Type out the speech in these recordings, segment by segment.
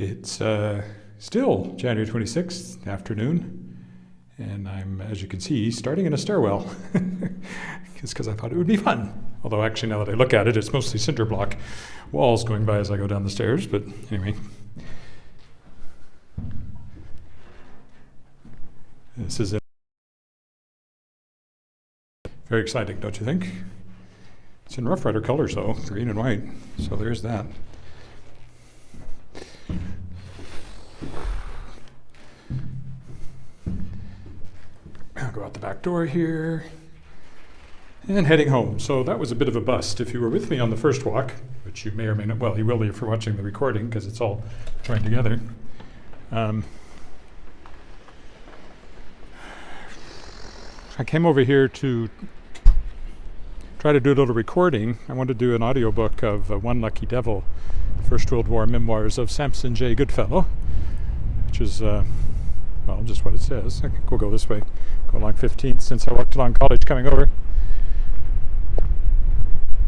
It's still January 26th afternoon, and I'm, as you can see, starting in a stairwell. It's because I thought it would be fun. Although actually now that I look at it, it's mostly cinder block walls going by as I go down the stairs, but anyway. This is very exciting, don't you think? It's in Rough Rider colors though, green and white, so there's that. I'll go out the back door here and heading home. So that was a bit of a bust. If you were with me on the first walk, which you may or may not, well, you will be if you're watching the recording because it's all joined together. I came over here to try to do a little recording. I wanted to do an audiobook of One Lucky Devil, First World War Memoirs of Samson J. Goodfellow, which is, well, just what it says. I think we'll go this way, go along 15th since I walked along College coming over.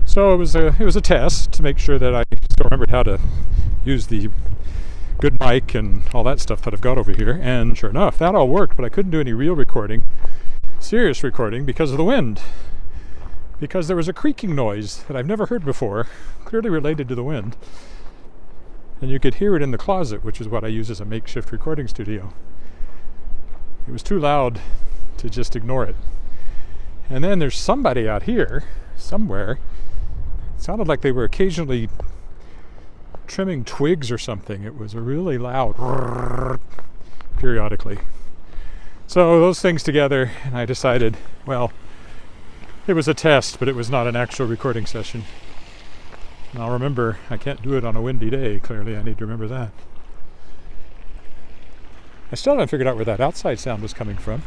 So it was a test to make sure that I still remembered how to use the good mic and all that stuff that I've got over here. And sure enough, that all worked, but I couldn't do any real recording, serious recording, because of the wind. Because there was a creaking noise that I've never heard before, clearly related to the wind. And you could hear it in the closet, which is what I use as a makeshift recording studio. It was too loud to just ignore it. And then there's somebody out here, somewhere. It sounded like they were occasionally trimming twigs or something. It was a really loud periodically. So those things together, and I decided, well, it was a test, but it was not an actual recording session. And I'll remember, I can't do it on a windy day, clearly I need to remember that. I still haven't figured out where that outside sound was coming from.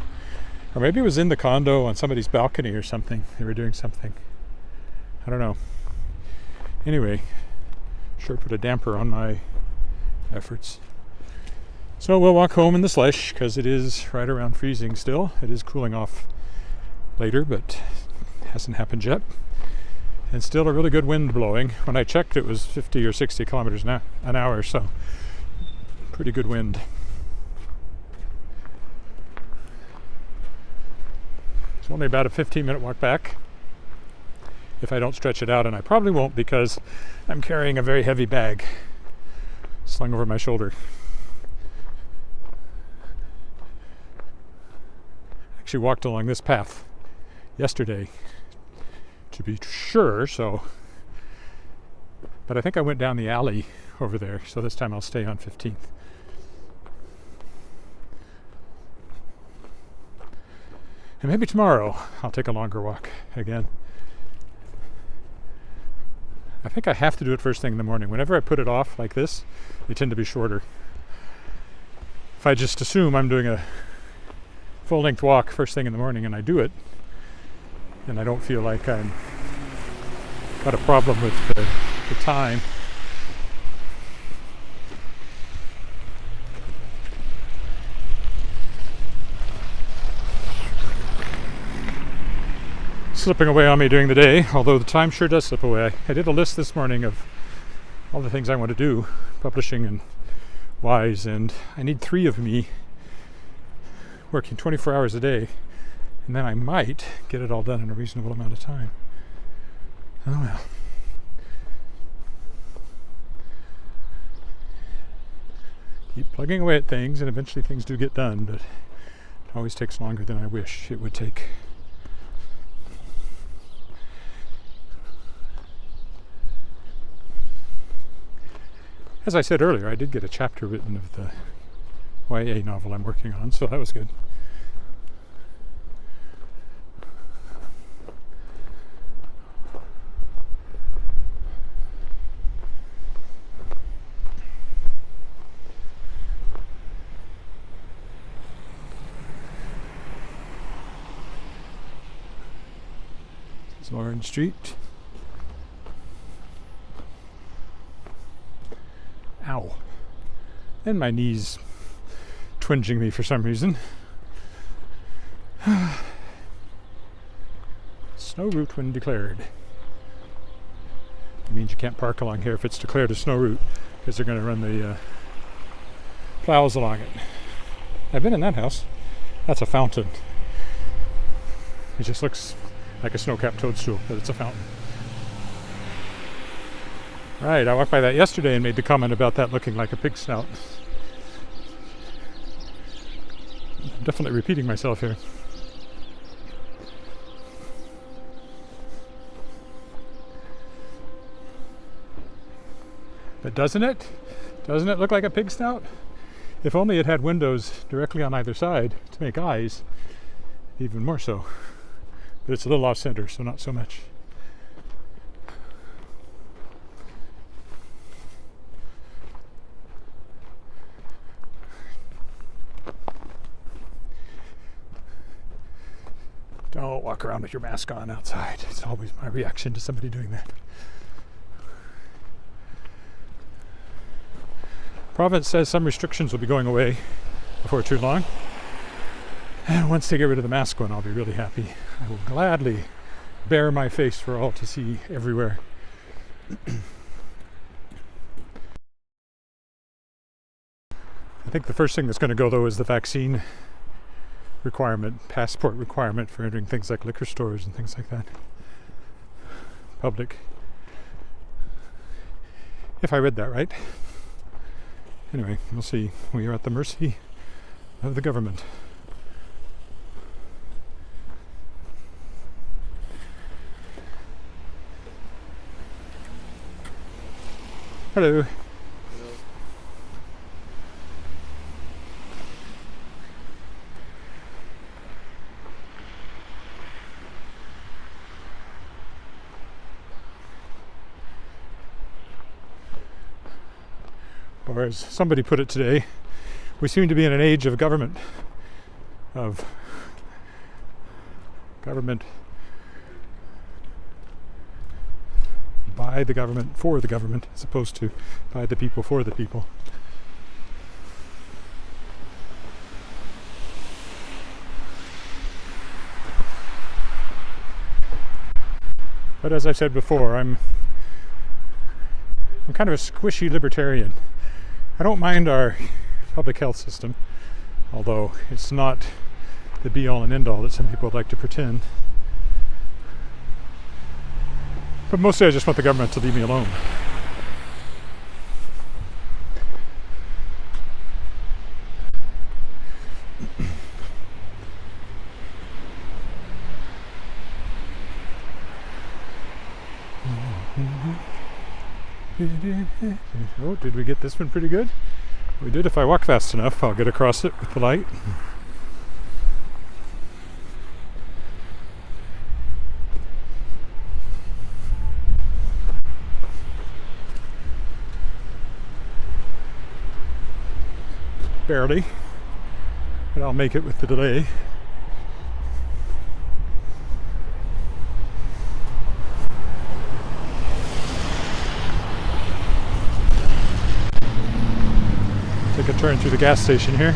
Or maybe it was in the condo on somebody's balcony or something. They were doing something. I don't know. Anyway, sure put a damper on my efforts. So we'll walk home in the slush because it is right around freezing still. It is cooling off later, but it hasn't happened yet. And still a really good wind blowing. When I checked, it was 50 or 60 kilometers an hour, so pretty good wind. It's only about a 15-minute walk back if I don't stretch it out, and I probably won't because I'm carrying a very heavy bag slung over my shoulder. Actually walked along this path yesterday to be sure, so but I think I went down the alley over there, so this time I'll stay on 15th. And maybe tomorrow I'll take a longer walk again. I think I have to do it first thing in the morning. Whenever I put it off like this, they tend to be shorter. If I just assume I'm doing a full-length walk first thing in the morning and I do it, and I don't feel like I'm got a problem with the time. Slipping away on me during the day, although the time sure does slip away. I did a list this morning of all the things I want to do, publishing and wise, and I need 3 of me working 24 hours a day, and then I might get it all done in a reasonable amount of time. Oh well. Keep plugging away at things, and eventually things do get done, but it always takes longer than I wish it would take. As I said earlier, I did get a chapter written of the YA novel I'm working on, so that was good. This is Orange Street. Ow. And my knees twinging me for some reason. Snow route when declared. It means you can't park along here if it's declared a snow route, because they're going to run the plows along it. I've been in that house. That's a fountain. It just looks like a snow-capped toadstool, but it's a fountain. Right, I walked by that yesterday and made the comment about that looking like a pig snout. I'm definitely repeating myself here. But doesn't it? Doesn't it look like a pig snout? If only it had windows directly on either side to make eyes, even more so. But it's a little off center, so not so much. Don't walk around with your mask on outside. It's always my reaction to somebody doing that. Province says some restrictions will be going away before too long. And once they get rid of the mask one, I'll be really happy. I will gladly bare my face for all to see everywhere. I think the first thing that's going to go, though, is the vaccine requirement, passport requirement for entering things like liquor stores and things like that. Public. If I read that right. Anyway, we'll see. We are at the mercy of the government. Hello. Or as somebody put it today, we seem to be in an age of government by the government, for the government, as opposed to by the people, for the people. But as I said before, I'm kind of a squishy libertarian. I don't mind our public health system, although it's not the be-all and end-all that some people would like to pretend. But mostly I just want the government to leave me alone. Oh, did we get this one pretty good? We did. If I walk fast enough, I'll get across it with the light. Barely, but I'll make it with the delay. Take a turn through the gas station here,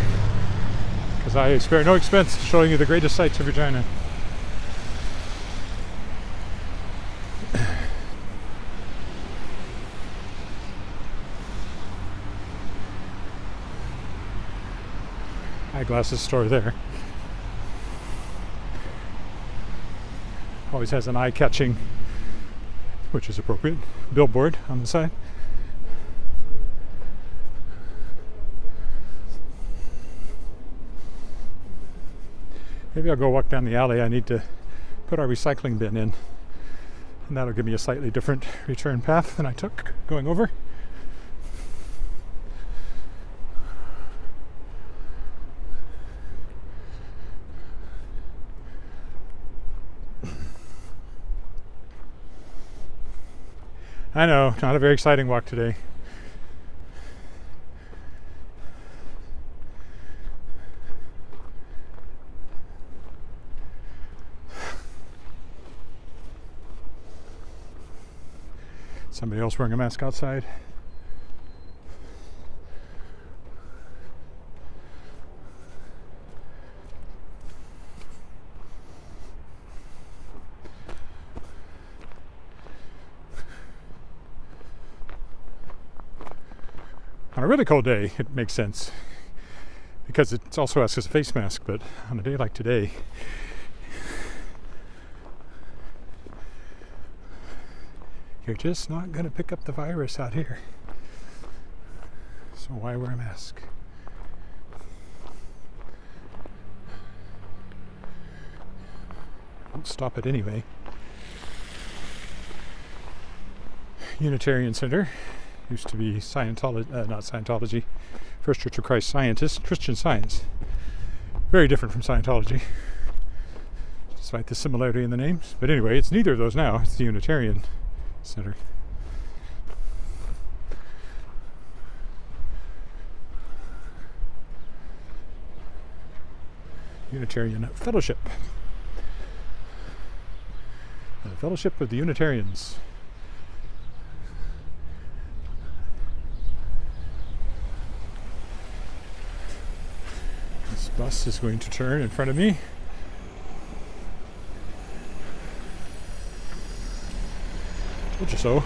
because I spare no expense showing you the greatest sights of Regina. Eyeglasses store there. Always has an eye-catching, which is appropriate, billboard on the side. Maybe I'll go walk down the alley. I need to put our recycling bin in, and that'll give me a slightly different return path than I took going over. I know, not a very exciting walk today. Somebody else wearing a mask outside. On a really cold day, it makes sense. because it also asks as a face mask, but on a day like today, you're just not going to pick up the virus out here. So why wear a mask? Won't stop it anyway. Unitarian Center used to be not Scientology, First Church of Christ Scientists, Christian Science. Very different from Scientology, despite the similarity in the names. But anyway, it's neither of those now. It's the Unitarian Center. Unitarian Fellowship. The Fellowship of the Unitarians. This bus is going to turn in front of me. Told you so.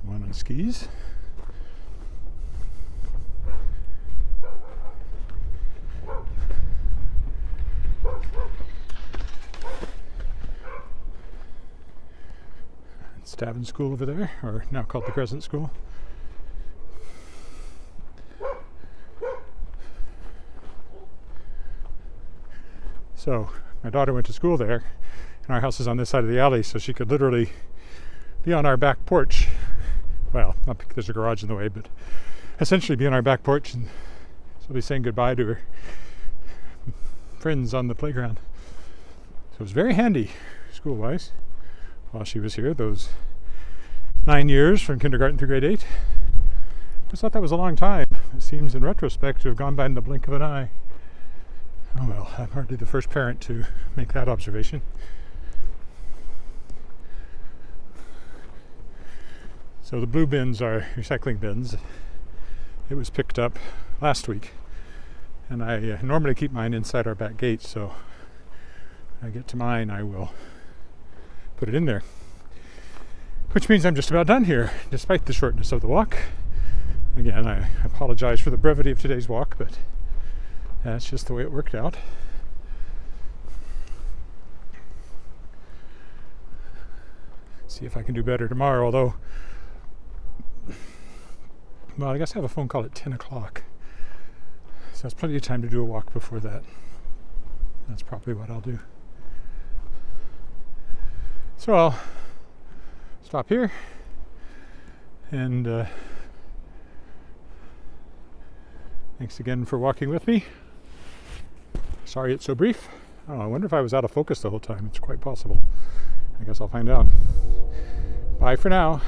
Someone on skis. Stavin School over there, or now called the Crescent School. So my daughter went to school there, and our house is on this side of the alley, so she could literally be on our back porch. Well, not because there's a garage in the way, but essentially be on our back porch, and she'll be saying goodbye to her friends on the playground. So it was very handy, school-wise, while she was here, those 9 years from kindergarten through grade 8. I just thought that was a long time. It seems in retrospect to have gone by in the blink of an eye. Oh well, I'm hardly the first parent to make that observation. So the blue bins are recycling bins. It was picked up last week, and I normally keep mine inside our back gate, so when I get to mine I will put it in there. Which means I'm just about done here, despite the shortness of the walk. Again, I apologize for the brevity of today's walk, but that's just the way it worked out. See if I can do better tomorrow, although, well, I guess I have a phone call at 10 o'clock. So that's plenty of time to do a walk before that. That's probably what I'll do. So I'll stop here, and thanks again for walking with me. Sorry it's so brief. Oh, I wonder if I was out of focus the whole time. It's quite possible. I guess I'll find out. Bye for now.